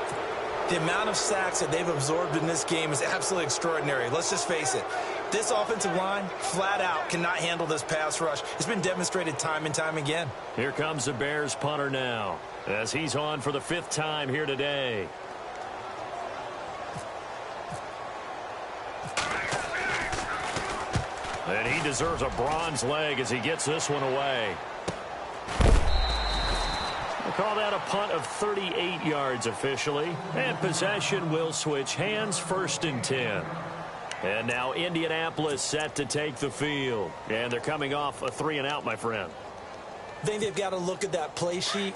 The amount of sacks that they've absorbed in this game is absolutely extraordinary. Let's just face it. This offensive line, flat out, cannot handle this pass rush. It's been demonstrated time and time again. Here comes the Bears punter now, as he's on for the 5th time here today. And he deserves a bronze leg as he gets this one away. We'll call that a punt of 38 yards officially. And possession will switch hands, 1st and 10. And now Indianapolis set to take the field. And they're coming off a 3-and-out, my friend. I think they've got to look at that play sheet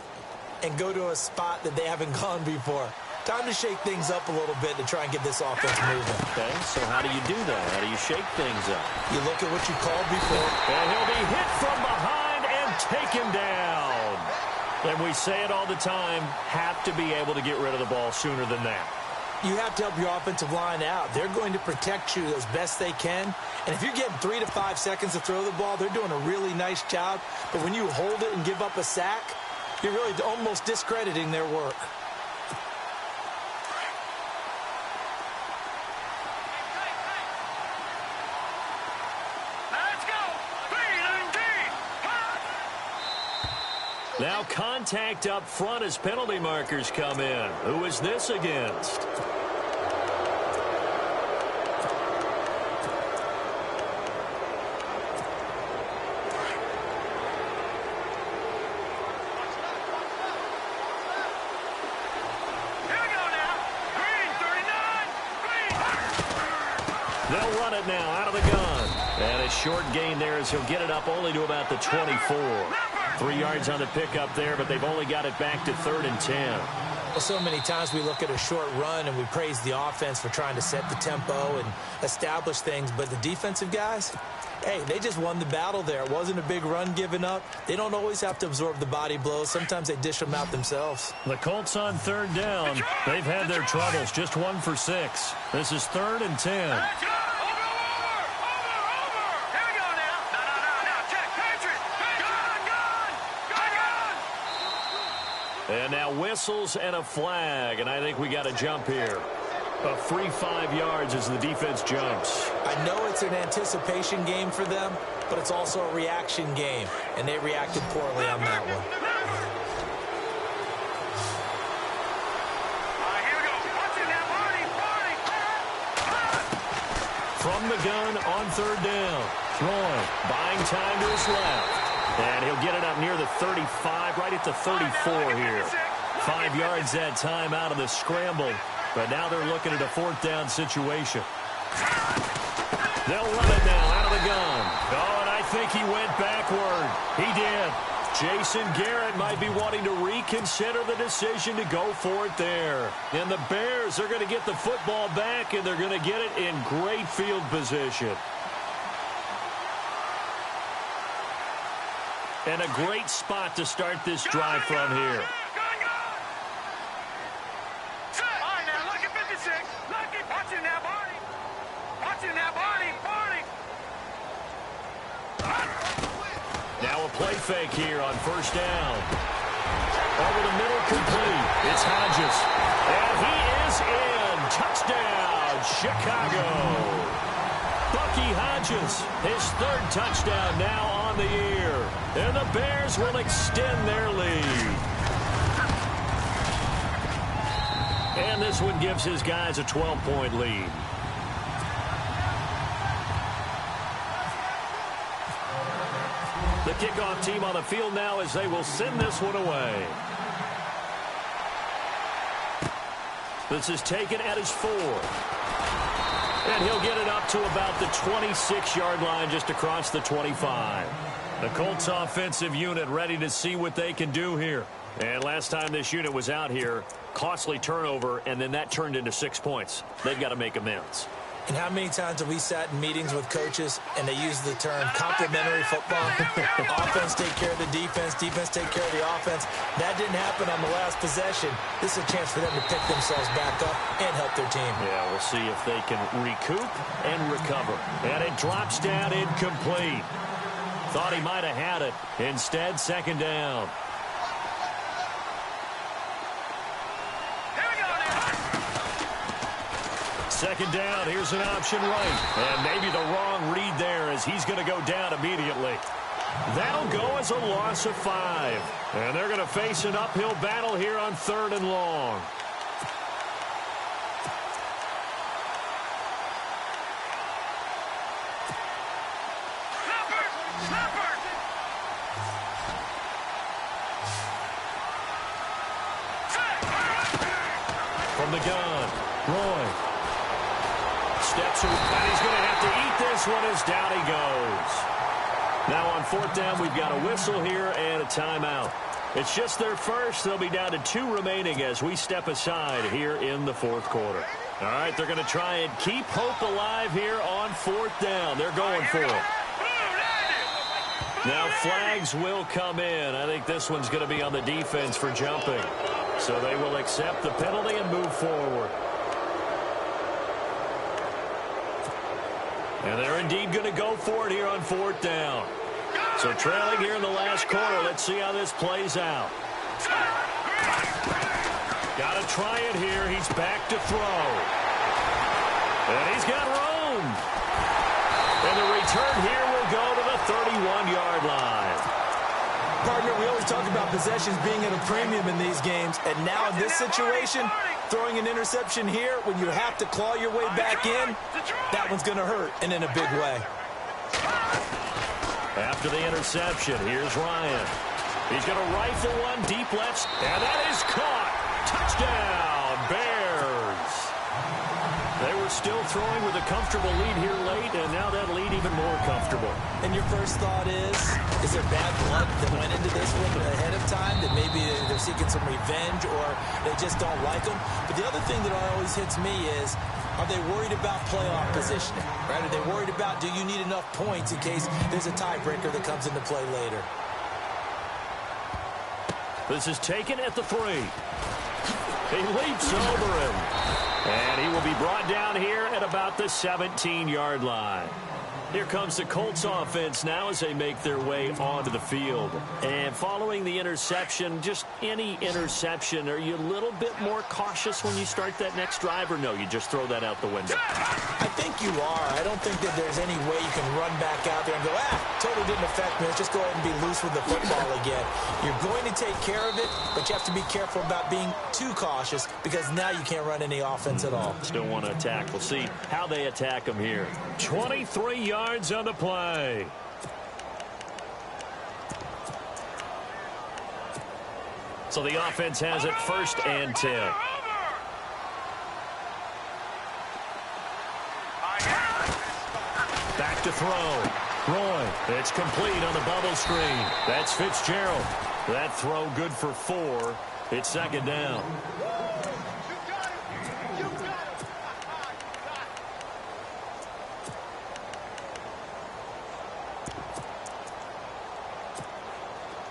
and go to a spot that they haven't gone before. Time to shake things up a little bit to try and get this offense moving. Okay, so how do you do that? How do you shake things up? You look at what you called before. And he'll be hit from behind and taken down. And we say it all the time, have to be able to get rid of the ball sooner than that. You have to help your offensive line out. They're going to protect you as best they can. And if you're getting 3 to 5 seconds to throw the ball, they're doing a really nice job. But when you hold it and give up a sack, you're really almost discrediting their work. Now contact up front as penalty markers come in. Who is this against? They'll run it now out of the gun. And a short gain there as he'll get it up only to about the 24. 3 yards on the pickup there, but they've only got it back to 3rd and 10. Well, so many times we look at a short run and we praise the offense for trying to set the tempo and establish things. But the defensive guys, hey, they just won the battle there. It wasn't a big run given up. They don't always have to absorb the body blows. Sometimes they dish them out themselves. The Colts on 3rd down. They've had their troubles. Just 1 for 6. This is 3rd and 10. And now whistles and a flag, and I think we got a jump here. A free 5 yards as the defense jumps. I know it's an anticipation game for them, but it's also a reaction game, and they reacted poorly on that one. Here we go. Watch it now, Marty. From the gun on 3rd down. Roy buying time to his left. And he'll get it up near the 35, right at the 34 here. 5 yards that time out of the scramble. But now they're looking at a 4th down situation. They'll run it now out of the gun. Oh, and I think he went backward. He did. Jason Garrett might be wanting to reconsider the decision to go for it there. And the Bears are going to get the football back, and they're going to get it in great field position. And a great spot to start this drive from here. Now a play fake here on 1st down. Over the middle, complete. It's Hodges. And he is in. Touchdown, Chicago. Bucky Hodges, his 3rd touchdown now on the year. And the Bears will extend their lead. And this one gives his guys a 12-point lead. The kickoff team on the field now as they will send this one away. This is taken at his 4. And he'll get it up to about the 26-yard line just across the 25. The Colts offensive unit ready to see what they can do here. And last time this unit was out here, costly turnover, and then that turned into 6 points. They've got to make amends. And how many times have we sat in meetings with coaches and they use the term complementary football? Offense take care of the defense, defense take care of the offense. That didn't happen on the last possession. This is a chance for them to pick themselves back up and help their team. Yeah, we'll see if they can recoup and recover. And it drops down incomplete. Thought he might have had it. Instead, 2nd down. Second down, here's an option right. And maybe the wrong read there as he's going to go down immediately. That'll go as a loss of 5. And they're going to face an uphill battle here on 3rd and long. From the gun, Roy. Steps and he's going to have to eat this one as down he goes. Now on 4th down, we've got a whistle here and a timeout. It's just their first. They'll be down to 2 remaining as we step aside here in the 4th quarter. All right, they're going to try and keep hope alive here on 4th down. They're going for it. Now flags will come in. I think this one's going to be on the defense for jumping. So they will accept the penalty and move forward. And they're indeed going to go for it here on 4th down. So trailing here in the last quarter. Let's see how this plays out. Got to try it here. He's back to throw. And he's got room. And the return here will go to the 31-yard line. Partner, we always talk about possessions being at a premium in these games. And now in this situation, throwing an interception here when you have to claw your way back in, that one's going to hurt, and in a big way. After the interception, here's Ryan. He's going to rifle one deep left, and that is caught. Touchdown, Bears. They were still throwing with a comfortable lead here late, and now that lead even more comfortable. And your first thought is there bad blood that went into this one ahead of time, that maybe they're seeking some revenge or they just don't like them? But the other thing that always hits me is, are they worried about playoff positioning? Right? Are they worried about, do you need enough points in case there's a tiebreaker that comes into play later? This is taken at the 3. He leaps over him. And he will be brought down here at about the 17-yard line. Here comes the Colts offense now as they make their way onto the field. And following the interception, just any interception, are you a little bit more cautious when you start that next drive, or no, you just throw that out the window? I think you are. I don't think that there's any way you can run back out there and go, totally didn't affect me. Let's just go ahead and be loose with the football again. You're going to take care of it, but you have to be careful about being too cautious because now you can't run any offense at all. Still want to attack. We'll see how they attack them here. 23 yards on the play. So the offense has it 1st and 10. Back to throw. Roy, it's complete on the bubble screen. That's Fitzgerald. That throw good for 4. It's 2nd down.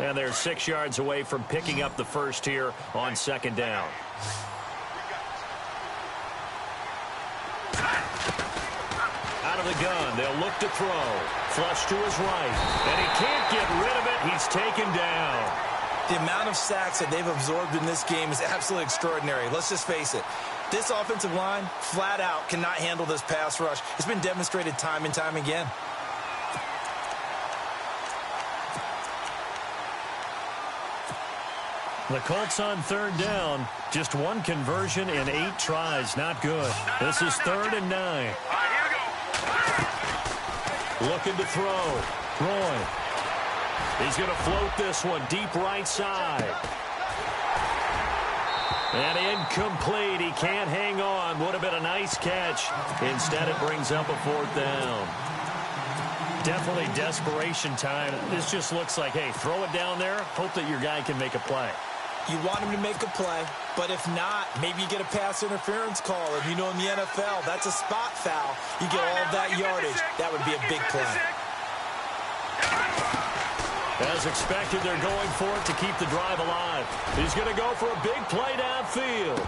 And they're 6 yards away from picking up the first here on 2nd down. Out of the gun, they'll look to throw. Flush to his right, and he can't get rid of it. He's taken down. The amount of sacks that they've absorbed in this game is absolutely extraordinary. Let's just face it. This offensive line, flat out, cannot handle this pass rush. It's been demonstrated time and time again. The Colts on 3rd down. Just 1 conversion in 8 tries. Not good. This is 3rd and 9. Looking to throw. Roy. He's going to float this one deep right side. And incomplete. He can't hang on. Would have been a nice catch. Instead, it brings up a 4th down. Definitely desperation time. This just looks like, hey, throw it down there. Hope that your guy can make a play. You want him to make a play, but if not, maybe you get a pass interference call. And you know in the NFL, that's a spot foul. You get all of that yardage. That would be a big play. As expected, they're going for it to keep the drive alive. He's going to go for a big play downfield.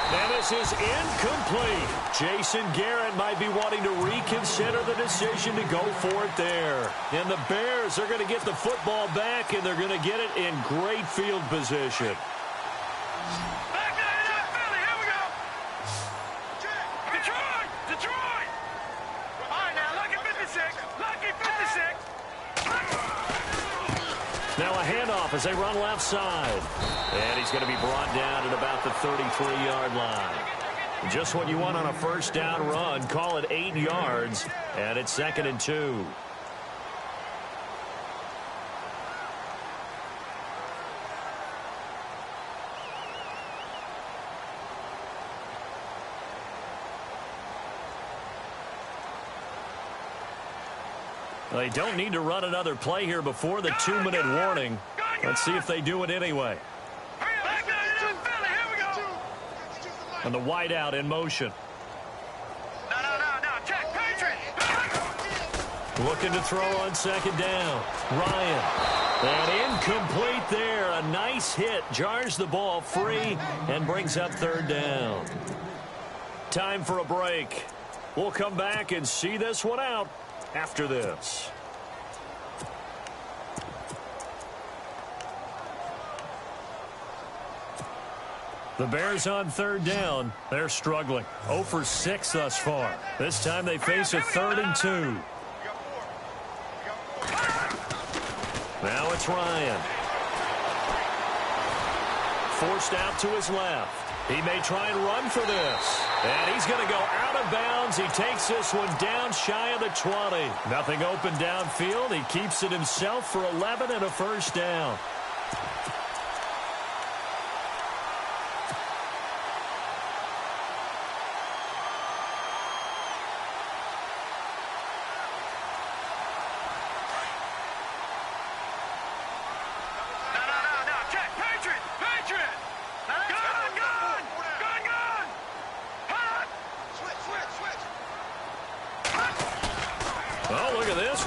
And this is incomplete. Jason Garrett might be wanting to reconsider the decision to go for it there. And the Bears are going to get the football back, and they're going to get it in great field position. Back there, Philly, here we go. Detroit. All right, now, lucky 56. Now a handoff as they run left side. And he's going to be brought down at about the 33-yard line. Just what you want on a 1st down run. Call it 8 yards, and it's 2nd and 2. They don't need to run another play here before the 2-minute warning. Let's see if they do it anyway. And the wideout in motion. Looking to throw on 2nd down. Ryan. And incomplete there. A nice hit. Jars the ball free and brings up 3rd down. Time for a break. We'll come back and see this one out after this. The Bears on 3rd down. They're struggling. 0 for 6 thus far. This time they face a 3rd and 2. Now it's Ryan. Forced out to his left. He may try and run for this. And he's going to go out of bounds. He takes this one down shy of the 20. Nothing open downfield. He keeps it himself for 11 and a 1st down.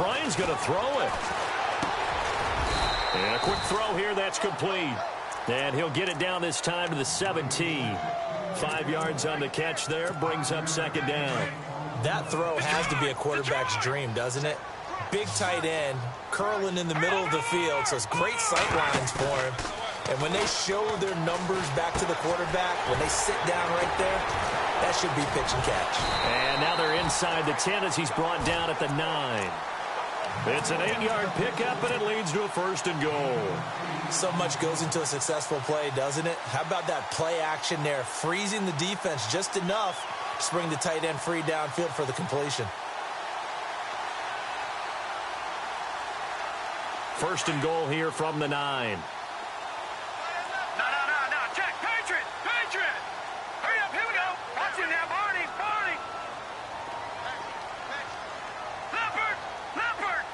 Ryan's going to throw it. And a quick throw here. That's complete. And he'll get it down this time to the 17. 5 yards on the catch there. Brings up 2nd down. That throw has to be a quarterback's dream, doesn't it? Big tight end, curling in the middle of the field, so it's great sight lines for him. And when they show their numbers back to the quarterback, when they sit down right there, that should be pitch and catch. And now they're inside the 10 as he's brought down at the 9. It's an 8-yard pickup, and it leads to a 1st and goal. So much goes into a successful play, doesn't it? How about that play action there, freezing the defense just enough to bring the tight end free downfield for the completion. 1st and goal here from the 9. No, check, Patriot! Hurry up, here we go! Watch it now, Barney! Leopard!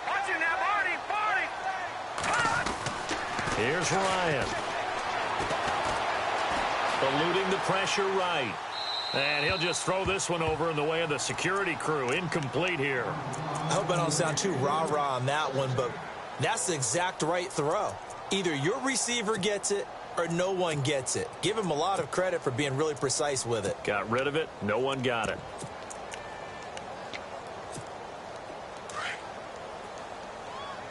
Watch it now, Barney! Here's Ryan. Eluding the pressure right. And he'll just throw this one over in the way of the security crew. Incomplete here. I hope I don't sound too rah-rah on that one, but that's the exact right throw. Either your receiver gets it or no one gets it. Give him a lot of credit for being really precise with it. Got rid of it. No one got it.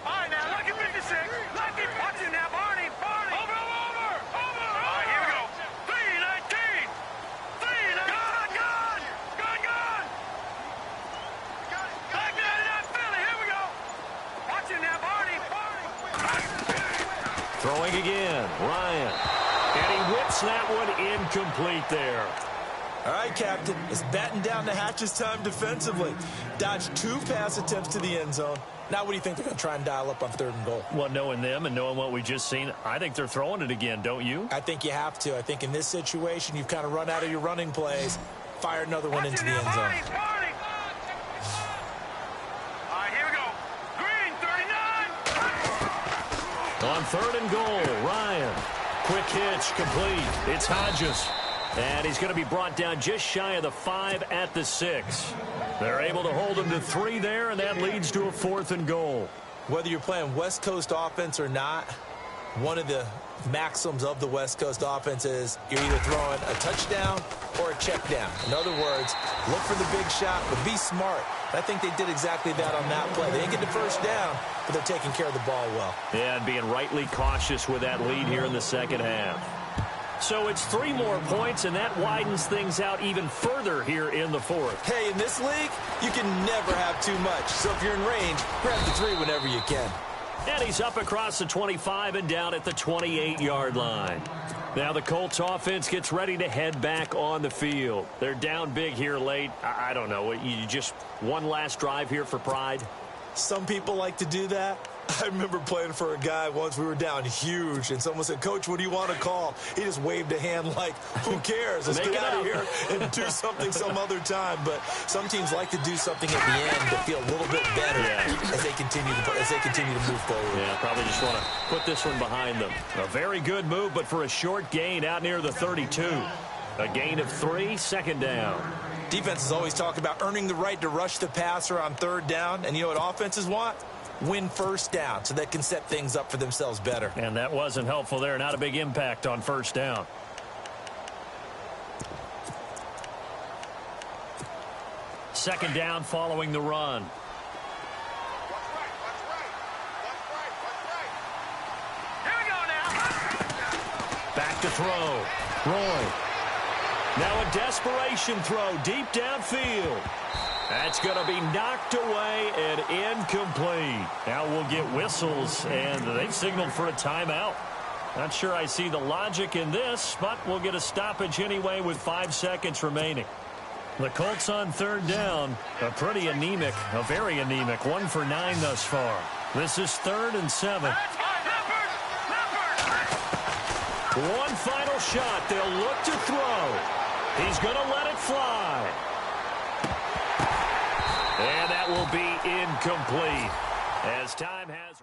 All right, now, lucky 56. Lucky. Watch it now, Barney! Over! All right, here we go. 3-19. Gun! Back down to that Philly. Here we go. Watch it now, Barney! Throwing again. Ryan. And he whips that one incomplete there. All right, Captain. It's batten down the hatches time defensively. Dodged 2 pass attempts to the end zone. Now what do you think they're going to try and dial up on 3rd and goal? Well, knowing them and knowing what we just seen, I think they're throwing it again, don't you? I think you have to. I think in this situation, you've kind of run out of your running plays. Fire another one into the end zone. Barney! All right, here we go. Green, 39. On 3rd and goal, Ryan. Quick hitch, complete. It's Hodges. And he's going to be brought down just shy of the 5 at the 6. They're able to hold him to 3 there, and that leads to a 4th and goal. Whether you're playing West Coast offense or not, one of the maxims of the West Coast offense is you're either throwing a touchdown or a check down. In other words, look for the big shot, but be smart. I think they did exactly that on that play. They didn't get the 1st down, but they're taking care of the ball well. Yeah, and being rightly cautious with that lead here in the 2nd half. So it's 3 more points, and that widens things out even further here in the 4th. Hey, in this league, you can never have too much. So if you're in range, grab the 3 whenever you can. And he's up across the 25 and down at the 28-yard line. Now the Colts offense gets ready to head back on the field. They're down big here late. I don't know. You just one last drive here for pride? Some people like to do that. I remember playing for a guy once. We were down huge, and someone said, "Coach, what do you want to call?" He just waved a hand like, who cares? Let's get out of here and do something some other time. But some teams like to do something at the end to feel a little bit better as they continue to move forward. Yeah, probably just want to put this one behind them. A very good move, but for a short gain out near the 32. A gain of 3, 2nd down. Defenses always talk about earning the right to rush the passer on 3rd down, and you know what offenses want? Win 1st down so they can set things up for themselves better. And that wasn't helpful there. Not a big impact on 1st down. Second down following the run. Here we go now. Back to throw. Roy. Now a desperation throw deep downfield. That's going to be knocked away and incomplete. Now we'll get whistles, and they've signaled for a timeout. Not sure I see the logic in this, but we'll get a stoppage anyway with 5 seconds remaining. The Colts on 3rd down, a very anemic, 1 for 9 thus far. This is 3rd and 7. One final shot. They'll look to throw. He's going to let it fly. And that will be incomplete as time has...